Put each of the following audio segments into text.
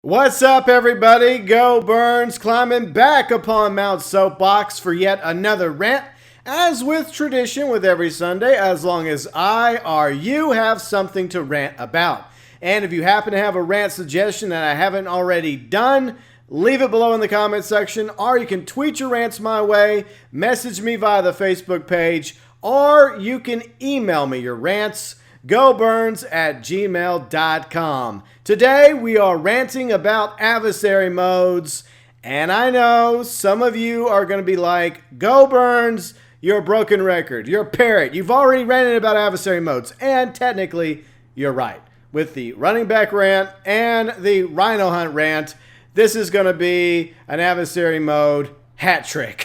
What's up, everybody? GeauxBurns climbing back upon Mount Soapbox for yet another rant. As with tradition with every Sunday, as long as I or you have something to rant about. And if you happen to have a rant suggestion that I haven't already done, leave it below in the comment section, or you can tweet your rants my way, message me via the Facebook page, or you can email me your rants, GeauxBurns@gmail.com. Today we are ranting about adversary modes, and I know some of you are going to be like, GeauxBurns, you're a broken record, you're a parrot, you've already ranted about adversary modes, and technically you're right. With the running back rant and the rhino hunt rant, this is going to be an adversary mode hat trick.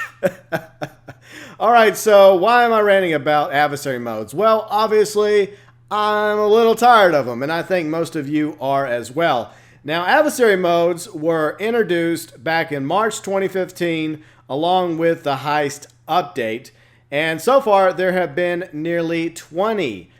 All right, so why am I ranting about adversary modes? Well, obviously, I'm a little tired of them, and I think most of you are as well. Now, adversary modes were introduced back in March 2015 along with the heist update, and so far there have been nearly 20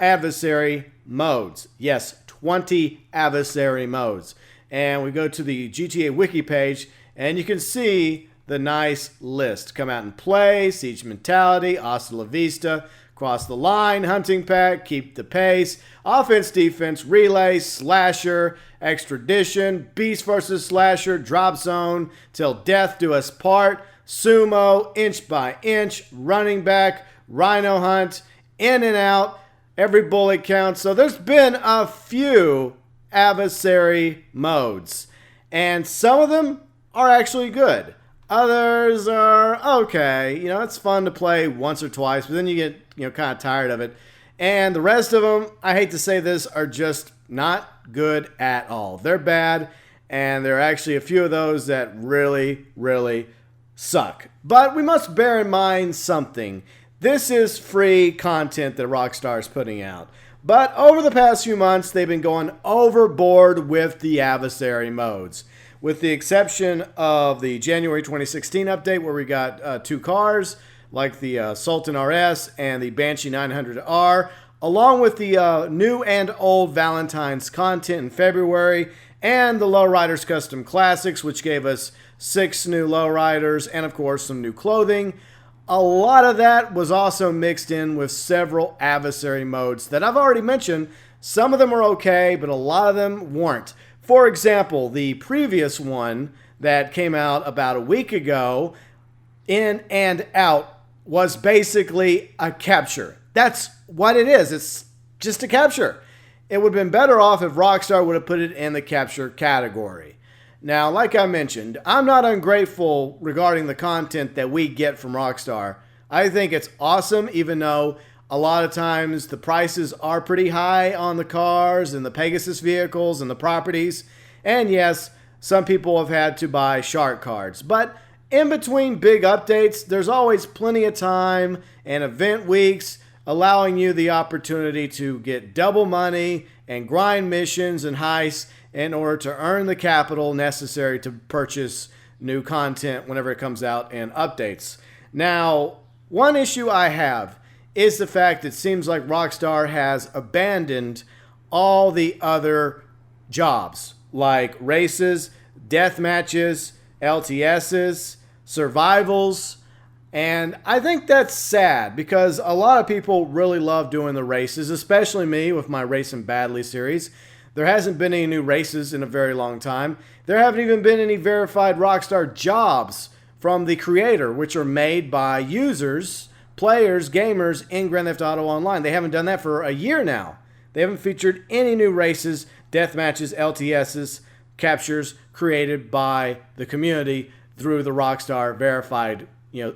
adversary modes. Yes, 20 adversary modes. And we go to the GTA Wiki page, and you can see the nice list. Come out and play, Siege Mentality, Hasta La Vista, Cross the Line, Hunting Pack, Keep the Pace, Offense, Defense, Relay, Slasher, Extradition, Beast vs. Slasher, Drop Zone, Till Death Do Us Part, Sumo, Inch by Inch, Running Back, Rhino Hunt, In and Out, Every Bullet Counts. So there's been a few adversary modes, and some of them are actually good. Others are okay. You know, it's fun to play once or twice, but then you get, kind of tired of it. And the rest of them, I hate to say this, are just not good at all. They're bad, and there are actually a few of those that really, really suck. But we must bear in mind something. This is free content that Rockstar is putting out. But over the past few months, they've been going overboard with the adversary modes. With the exception of the January 2016 update where we got two cars, like the Sultan RS and the Banshee 900R, along with the new and old Valentine's content in February, and the Lowriders Custom Classics, which gave us 6 new lowriders and, of course, some new clothing. A lot of that was also mixed in with several adversary modes that I've already mentioned. Some of them are okay, but a lot of them weren't. For example, the previous one that came out about a week ago, In and Out, was basically a capture. That's what it is. It's just a capture. It would have been better off if Rockstar would have put it in the capture category. Now, like I mentioned, I'm not ungrateful regarding the content that we get from Rockstar. I think it's awesome, even though a lot of times the prices are pretty high on the cars and the Pegasus vehicles and the properties. And yes, some people have had to buy shark cards. But in between big updates, there's always plenty of time and event weeks allowing you the opportunity to get double money and grind missions and heists in order to earn the capital necessary to purchase new content whenever it comes out in updates. Now, one issue I have is the fact it seems like Rockstar has abandoned all the other jobs, like races, death matches, LTSs, survivals, and I think that's sad because a lot of people really love doing the races, especially me with my Racing Badly series. There hasn't been any new races in a very long time. There haven't even been any verified Rockstar jobs from the creator, which are made by users, players, gamers in Grand Theft Auto Online. They haven't done that for a year now. They haven't featured any new races, death matches, LTSs, captures created by the community through the Rockstar verified,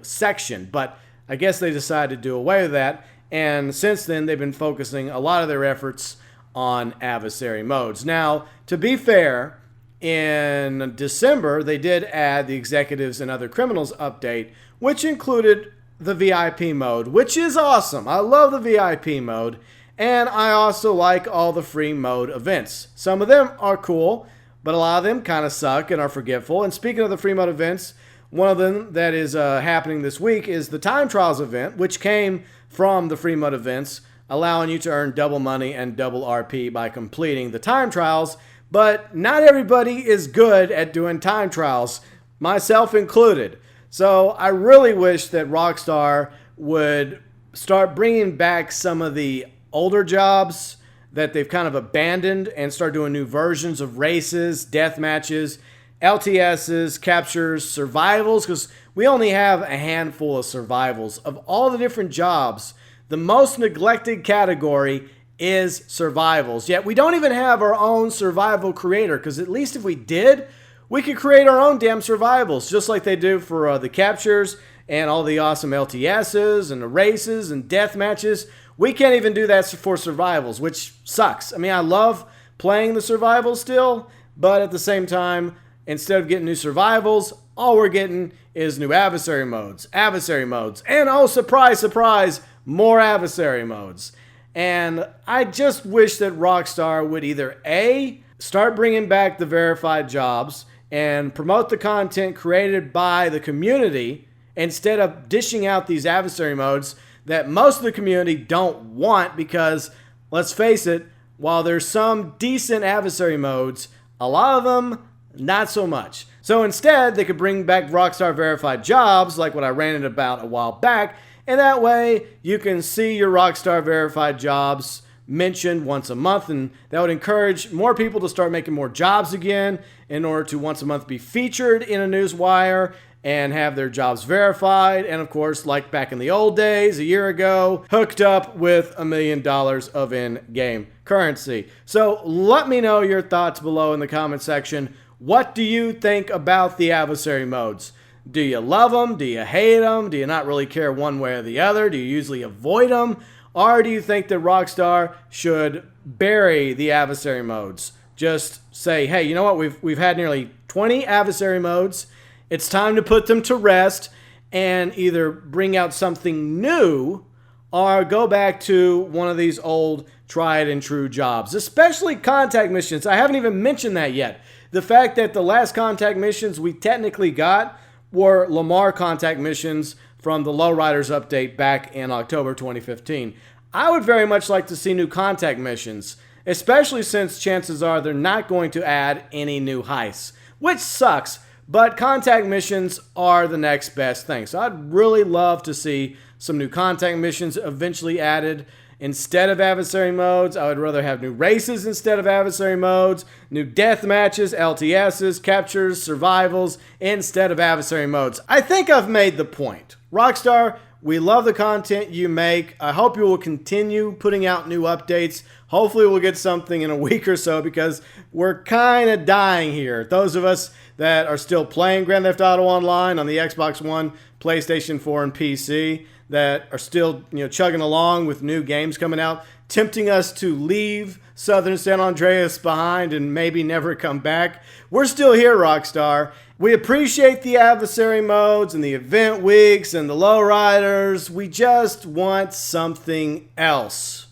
section. But I guess they decided to do away with that, and since then they've been focusing a lot of their efforts on adversary modes. Now, to be fair, in December they did add the Executives and Other Criminals update, which included the VIP mode, which is awesome. I love the VIP mode, and I also like all the free mode events. Some of them are cool, but a lot of them kind of suck and are forgetful. And speaking of the free mode events, one of them that is happening this week is the Time Trials event, which came from the free mode events, allowing you to earn double money and double RP by completing the time trials. but not everybody is good at doing time trials, myself included. So I really wish that Rockstar would start bringing back some of the older jobs that they've kind of abandoned and start doing new versions of races, death matches, LTSs, captures, survivals, because we only have a handful of survivals. Of all the different jobs, the most neglected category is survivals. Yet we don't even have our own survival creator, because at least if we did, we could create our own damn survivals, just like they do for the captures and all the awesome LTSs and the races and death matches. We can't even do that for survivals, which sucks. I mean, I love playing the survivals still, but at the same time, instead of getting new survivals, all we're getting is new adversary modes, and oh, surprise, surprise, more adversary modes. And I just wish that Rockstar would either A, start bringing back the verified jobs and promote the content created by the community instead of dishing out these adversary modes that most of the community don't want, because, let's face it, while there's some decent adversary modes, a lot of them, not so much. So instead, they could bring back Rockstar verified jobs, like what I ranted about a while back, and that way you can see your Rockstar verified jobs mentioned once a month, and that would encourage more people to start making more jobs again in order to once a month be featured in a newswire and have their jobs verified, and of course, like back in the old days, a year ago, hooked up with $1 million of in-game currency. So let me know your thoughts below in the comment section. What do you think about the adversary modes? Do you love them? Do you hate them? Do you not really care one way or the other? Do you usually avoid them? Or do you think that Rockstar should bury the adversary modes? Just say, hey, you know what? We've had nearly 20 adversary modes. It's time to put them to rest and either bring out something new or go back to one of these old tried and true jobs, especially contact missions. I haven't even mentioned that yet. The fact that the last contact missions we technically got were Lamar contact missions from the Lowriders update back in October 2015. I would very much like to see new contact missions, especially since chances are they're not going to add any new heists, which sucks. But contact missions are the next best thing. So I'd really love to see some new contact missions eventually added. Instead of adversary modes, I would rather have new races instead of adversary modes, new death matches, LTSs, captures, survivals, instead of adversary modes. I think I've made the point. Rockstar, we love the content you make. I hope you will continue putting out new updates. Hopefully we'll get something in a week or so, because we're kind of dying here. Those of us that are still playing Grand Theft Auto Online on the Xbox One, PlayStation 4, and PC, that are still chugging along with new games coming out, tempting us to leave Southern San Andreas behind and maybe never come back. We're still here, Rockstar. We appreciate the adversary modes and the event weeks and the lowriders. We just want something else.